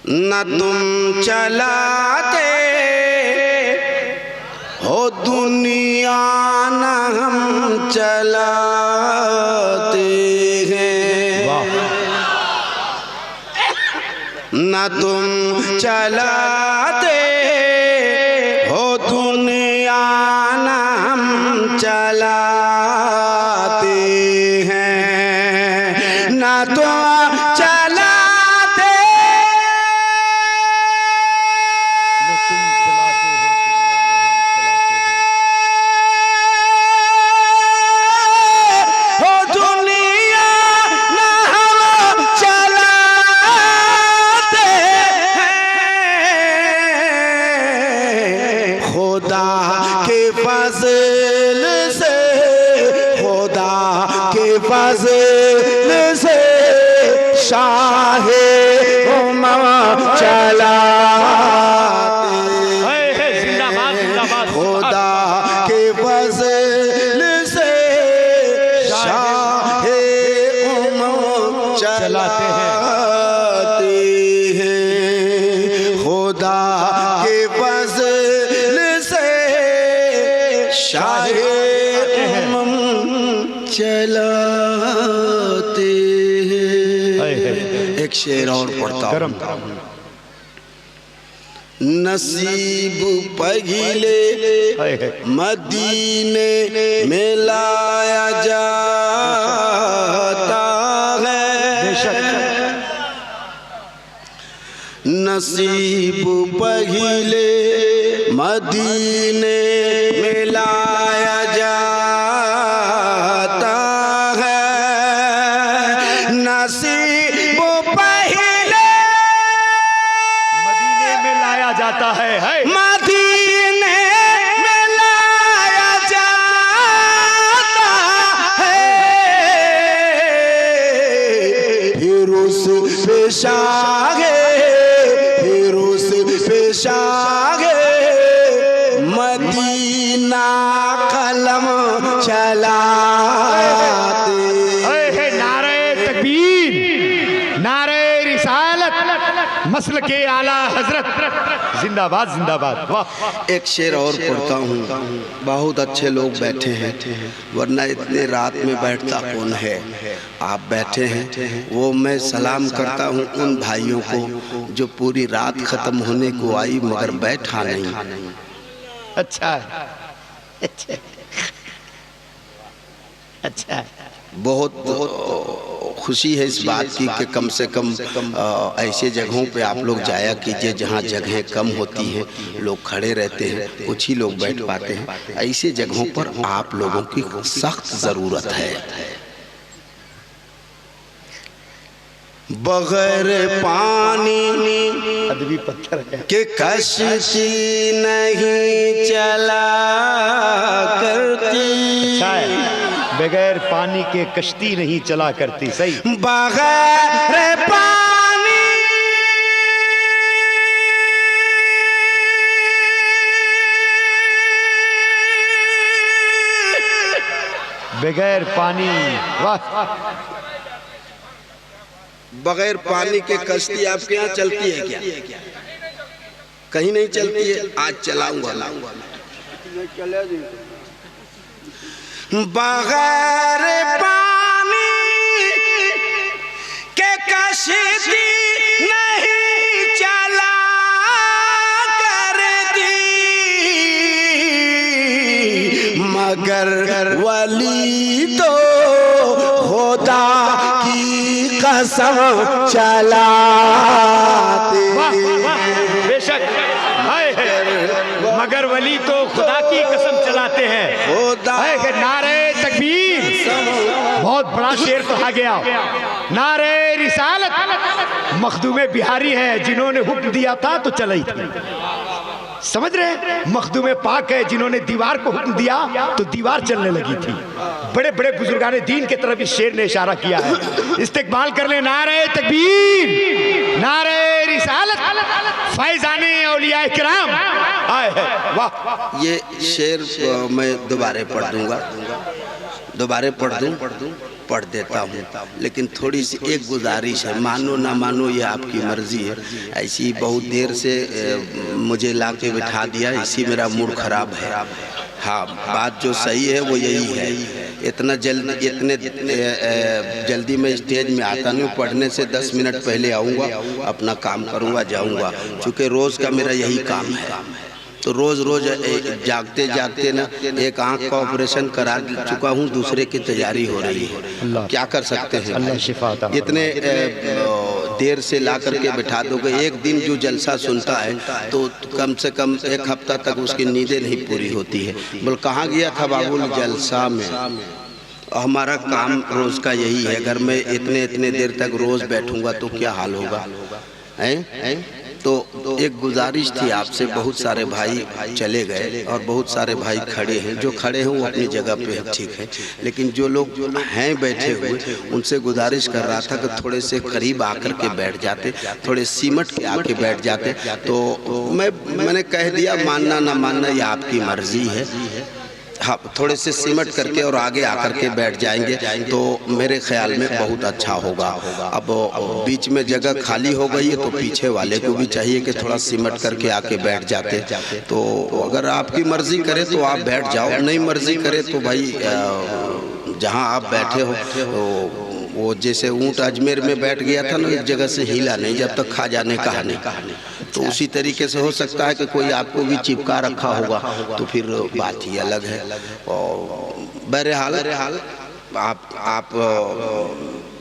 न तुम चलाते हो दुनिया न हम चलाते हैं, न तुम चलाते हो दुनिया न हम चलाते हैं, न तुम फज़ल से शाहे चलाते खुदा के फज़ल से शाहे चलाते हैं, खुदा के फज़ल से शाहे चलाते हैं। एक शेर और पढ़ता हूँ। नसीब पगीले मदीने में लाया जाता है, नसीब पगीले मदीने में लाया जाता है, नसीब पहले मदीने में लाया जाता है, मदीने में लाया जाता है, फिर उस पेशागे, फिर उस पेशागे मदीना कलम चलाते हैं। नारे तकबीर, नारे रिसालत, मसल के आला हजरत जिंदाबाद जिंदाबाद। वाह। एक शेर और पढ़ता हूँ। बहुत अच्छे लोग बैठे हैं, वरना इतने रात में बैठता कौन है। आप बैठे हैं, वो मैं सलाम करता हूँ उन भाइयों को जो पूरी रात खत्म होने को आई मगर बैठा नहीं। अच्छा अच्छा, बहुत खुशी है इस बात की कि कम से कम ऐसे जगहों पे आप लोग जाया कीजिए जहाँ जगहें कम होती हैं, लोग खड़े रहते हैं, कुछ ही लोग बैठ पाते हैं। ऐसे जगहों पर आप लोगों की सख्त ज़रूरत है। बगैर पानी अदबी पत्थर के कश्ती नहीं चला करती, बगैर पानी के कश्ती नहीं चला करती। सही। बगैर पानी बगैर पानी, वाह। बगैर पानी के कश्ती आपके यहाँ चलती है क्या? कहीं नहीं चलती है। आज चलाऊंगा। बगैर पानी के कश्ती नहीं चला करती, मगर वली तो खुदा की कसम चलाते। बेशक, मगर वली तो खुदा की कसम चलाते हैं। नारे तकबीर, बहुत बड़ा शेर कहा गया। नारे रिसालत, मखदूमे बिहारी है जिन्होंने हुक्म दिया था तो चली थी। समझ रहे हैं? मखदूमे पाक है जिन्होंने दीवार को हुक्म दिया तो दीवार चलने लगी थी। बड़े बड़े बुजुर्गाने दीन की तरफ इस शेर ने इशारा किया है। इस्तेकबाल कर ले। नारे तकबीर, नारे रिसालत, फैजाने औलिया किराम। वाह। ये शेर मैं दोबारा पढ़ दूंगा, दोबारा पढ़ दूं। पढ़ देता हूँ, लेकिन थोड़ी सी एक गुजारिश है, मानो ना मानो ये आपकी मर्जी है। ऐसी बहुत देर से मुझे ला के बिठा दिया, इसी मेरा मूड खराब है। हाँ, बात जो सही है वो यही है। इतने जल्दी मैं स्टेज में आता नहीं, पढ़ने से 10 मिनट पहले आऊँगा, अपना काम करूँगा, जाऊँगा, क्योंकि रोज़ का मेरा यही काम है। तो रोज़ जागते जागते ना एक आँख का ऑपरेशन करा चुका हूँ, दूसरे की तैयारी हो रही है। क्या कर सकते हैं, अल्लाह शिफा अता फरमाए। इतने देर से ला करके बैठा दोगे। एक दिन जो जलसा सुनता है तो कम से कम एक हफ्ता तक उसकी नींदें नहीं पूरी होती है। बोल कहाँ गया था बाबुल? जलसा में। हमारा काम रोज़ का यही है। अगर मैं इतने देर तक रोज़ बैठूंगा तो क्या हाल होगा, हैं? तो एक गुजारिश थी आपसे। बहुत सारे भाई चले गए और बहुत सारे भाई खड़े हैं। जो खड़े हैं वो अपनी जगह पे ठीक है, लेकिन जो लोग हैं बैठे हुए, उनसे गुजारिश कर रहा था कि थोड़े से करीब आकर के बैठ जाते, थोड़े सिमट के आके बैठ जाते। तो मैंने कह दिया, मानना ना मानना ये आपकी मर्जी है। हाँ, थोड़े से सिमट करके और आगे आकर के बैठ जाएंगे तो मेरे ख्याल में बहुत अच्छा होगा। अब बीच में जगह खाली हो गई है तो पीछे वाले को भी चाहिए कि थोड़ा सिमट करके आके बैठ जाते। तो अगर आपकी मर्जी करे तो आप बैठ जाओ, नहीं मर्जी करे तो भाई जहाँ आप बैठे हो तो वो जैसे ऊँट अजमेर में बैठ गया था ना, एक जगह से हिला नहीं जब तक खा जाने कहा नहीं। तो उसी तरीके से हो सकता है कि कोई आपको भी चिपका रखा होगा, तो फिर बात ही अलग है। और बहरहाल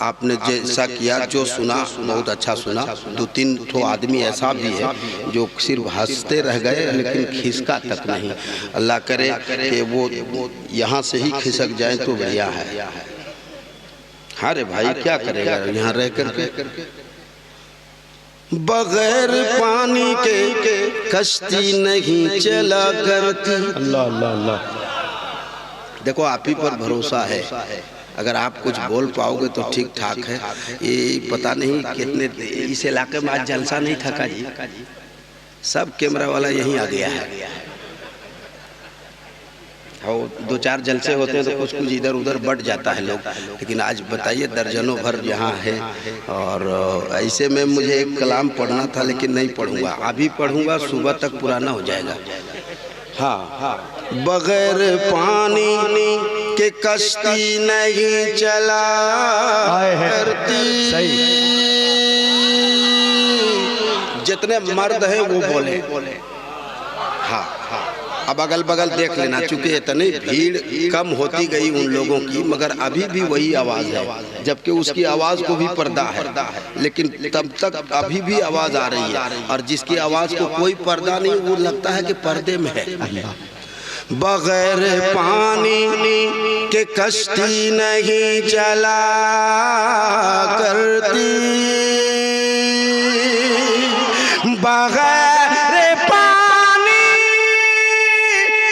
आपने जैसा किया, जो सुना बहुत अच्छा सुना। 2-3 ठो आदमी ऐसा भी है जो सिर्फ हंसते रह गए लेकिन खिसका तक नहीं। अल्लाह करे कि वो यहाँ से ही खिसक जाए तो बढ़िया है। हाँ रे भाई, क्या करेगा यहाँ रह करके। बगैर पानी के कश्ती नहीं चला करती। अल्लाह अल्लाह अल्लाह। देखो आप ही पर भरोसा है, अगर आप कुछ बोल पाओगे तो ठीक ठाक है। ये पता नहीं कितने इस इलाके में आज जलसा नहीं थका जी, सब कैमरा वाला यहीं आ गया है। हाँ, 2-4 जलसे होते हैं तो कुछ इधर उधर बढ़ जाता है लोग, लेकिन आज बताइए दर्जनों भर यहाँ है। और ऐसे में मुझे एक कलाम पढ़ना था लेकिन नहीं पढ़ूंगा, अभी पढ़ूंगा, सुबह तक पुराना हो जाएगा। हाँ, बगैर पानी के कश्ती नहीं चला करती। जितने मर्द हैं वो बोले। हाँ, अब अगल बगल देख लेना, चूंकि इतनी भीड़ कम होती गई उन लोगों की, मगर अभी भी वही आवाज़ है, जबकि उसकी आवाज़ को भी पर्दा है, लेकिन तब तक अभी भी आवाज़ आ रही है। और जिसकी आवाज़ को कोई पर्दा नहीं, वो लगता है कि पर्दे में है। बगैर पानी के कश्ती नहीं चला करती, बगैर पानी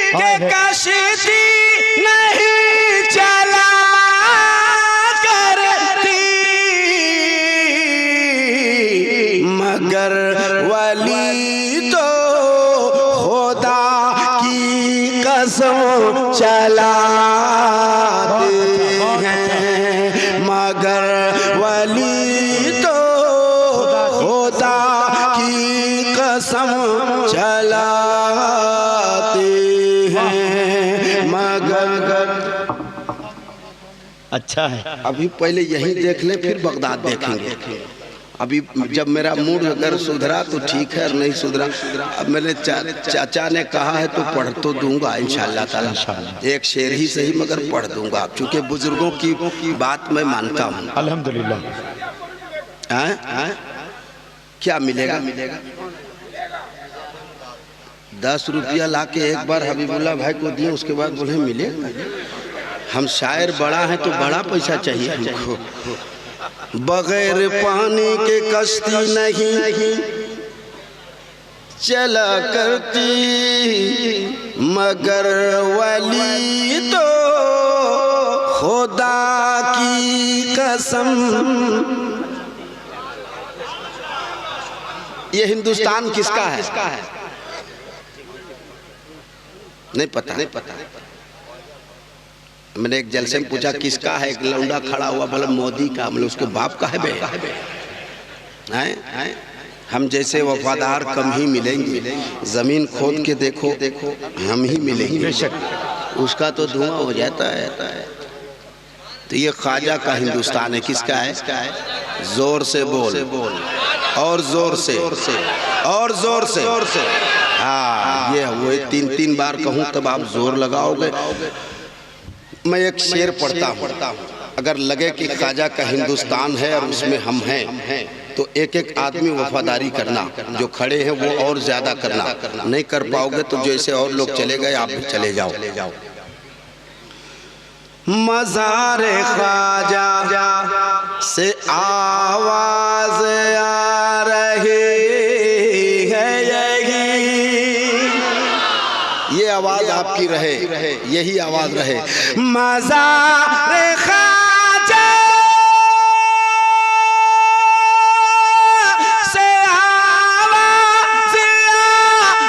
के कश्ती नहीं चला करती, मगर वली तो खुदा की कसम चलाते हैं, मगर वली तो खुदा की कसम चलाते हैं, मगर। अच्छा है, अभी पहले यही देख ले, फिर बगदाद देखेंगे। अभी जब मेरा मूड अगर सुधरा तो ठीक है, और नहीं सुधरा, अब मैंने चाचा ने कहा है तो पढ़ तो दूंगा इंशाअल्लाह ताला। एक शेर ही सही मगर पढ़ दूंगा, क्योंकि बुजुर्गों की बात मैं मानता हूँ। अल्हम्दुलिल्लाह। क्या मिलेगा? 10 रुपया ला के एक बार हबीबुल्लाह भाई को दिए, उसके बाद बोले मिले। हम शायर बड़ा है तो बड़ा पैसा चाहिए हमको। बगैर पानी के कश्ती नहीं चला करती, मगर वली तो खुदा की कसम। ये हिंदुस्तान किसका है? नहीं पता। मैंने एक जलसे में पूछा किसका है, एक लौंडा खड़ा हुआ बोला मोदी का। मतलब उसके बाप का है बे हैं? हम जैसे वफादार कम ही मिलेंगे, जमीन खोद के देखो हम ही मिलेंगे, उसका तो धुआं हो जाता है। तो ये ख्वाजा का हिंदुस्तान है। किसका है? जोर से बोल और जोर से और जोर से। हाँ, ये वो 3-3 बार कहूँ तब आप जोर लगाओगे। मैं एक शेर पढ़ता हूँ, अगर लगे कि ख्वाजा का हिंदुस्तान है और उसमें हम हैं तो एक एक आदमी वफादारी करना, जो खड़े हैं वो और ज्यादा करना। नहीं कर पाओगे तो जैसे और लोग चले गए आप भी चले जाओ। मज़ारे ख्वाजा से आवाज आ रही है, ये आवाज आपकी रहे, यही आवाज रहे। मज़ारे ख्वाजा से आवाज आ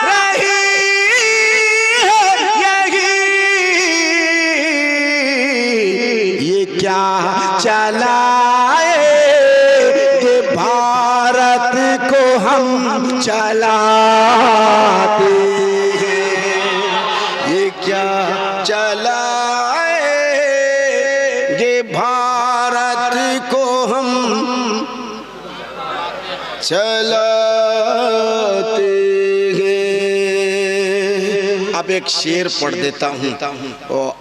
रही है, ये क्या चलाएंगे भारत को हम चलाते हैं, ये क्या चलाएंगे भारत को हम चलाते हैं। अब एक शेर पढ़ देता हूँ,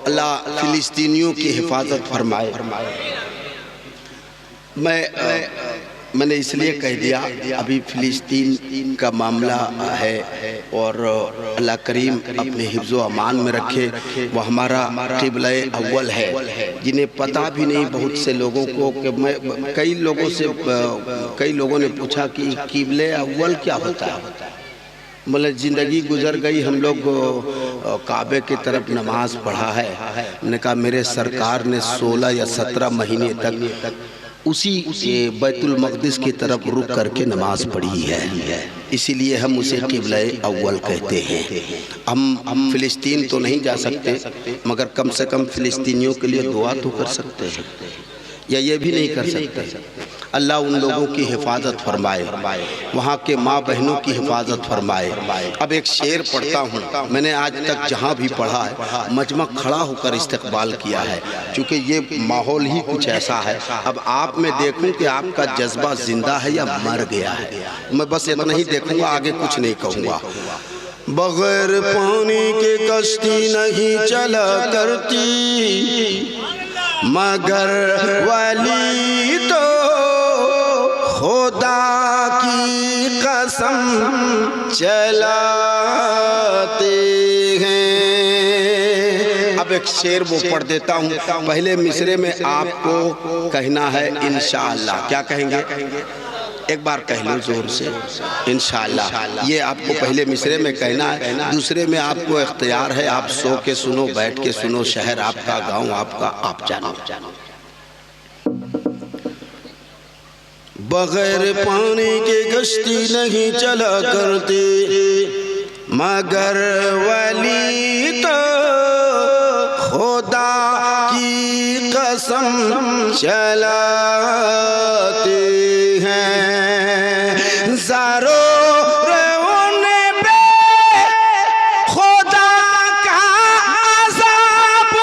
अल्लाह फिलिस्तीनियों की हिफाजत फरमाए। मैंने इसलिए कह दिया अभी फिलिस्तीन का मामला है और अल्लाह करीम अपने हिफ्ज़ो अमान में रखे। वो हमारा क़िबला अव्वल है, जिन्हें पता भी नहीं बहुत से लोगों को कि मैं कई लोगों ने पूछा कि क़िबला अव्वल क्या होता है। मतलब ज़िंदगी गुजर गई, हम लोग काबे की तरफ नमाज पढ़ा है। मैंने कहा मेरे सरकार ने 16 या 17 महीने तक उसी बैतुल मक़दिस की तरफ रुक करके नमाज पढ़ी है, इसीलिए हम उसे क़िबला अव्वल कहते हैं। हम फ़िलिस्तीन तो नहीं जा सकते, मगर कम से कम फ़िलिस्तीनियों के लिए दुआ तो कर सकते हैं, या ये भी नहीं कर सकते। अल्लाह उन लोगों की हिफाजत फरमाए, वहाँ के माँ बहनों की हिफाजत फरमाए। अब एक शेर पढ़ता हूँ, मैंने आज तक जहाँ भी पढ़ा है मजमा खड़ा होकर इस्तकबाल किया है, क्योंकि ये माहौल ही कुछ ऐसा है। अब आप में देखूँ कि आपका जज्बा जिंदा है या मर गया है। मैं बस इतना ही देखूँगा, आगे कुछ नहीं कहूँगा। बगैर पानी के कश्ती नहीं चला करती, मगर वली तो खुदा की कसम चलाते हैं। अब एक शेर वो पढ़ देता हूँ, पहले मिसरे में आपको कहना है इंशाअल्लाह। क्या कहेंगे? एक बार कह लो जोर से, इंशाअल्लाह। ये आपको पहले मिसरे में कहना है, दूसरे में आपको इख्तियार है, आप सो के सुनो, बैठ के सुनो, शहर आपका, गांव आपका, आप जानो। बगैर पानी के कश्ती नहीं चला करती, मगर वली तो खुदा की कसम चलाते हैं। ज़रूर उन्हें पे खुदा का अज़ाब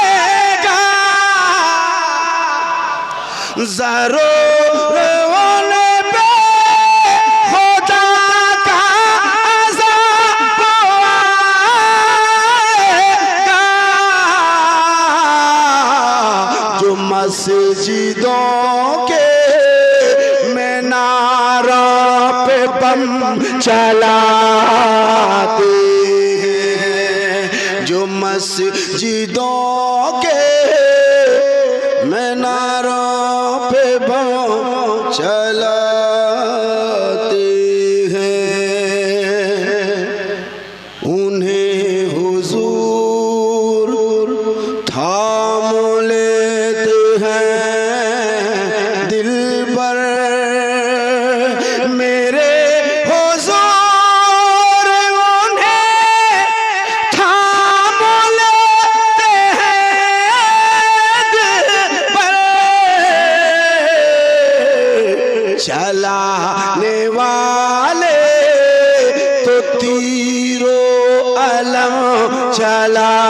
आएगा, ज़रूर उन्हें पे खुदा का अज़ाब आएगा, जो मस्जिदों के बम चलाते हैं, जो मस्जिदों के मीनारों पे बम चलाते हैं, उन्हें हुजूर थाम लेते हैं दिल पर, मेरे हुजूर उन्हें थाम लेते चलाने वाले तो तीरो अलम चलाते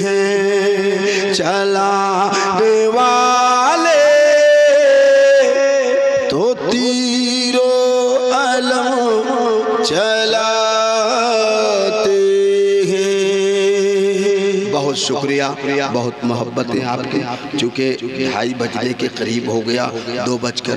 हैं, चलाने वाले तो तीरो अलम चलाते हैं। बहुत शुक्रिया, बहुत मोहब्बत है आपकी। चूँकि 2:30 बजने के करीब हो गया, 2 बजकर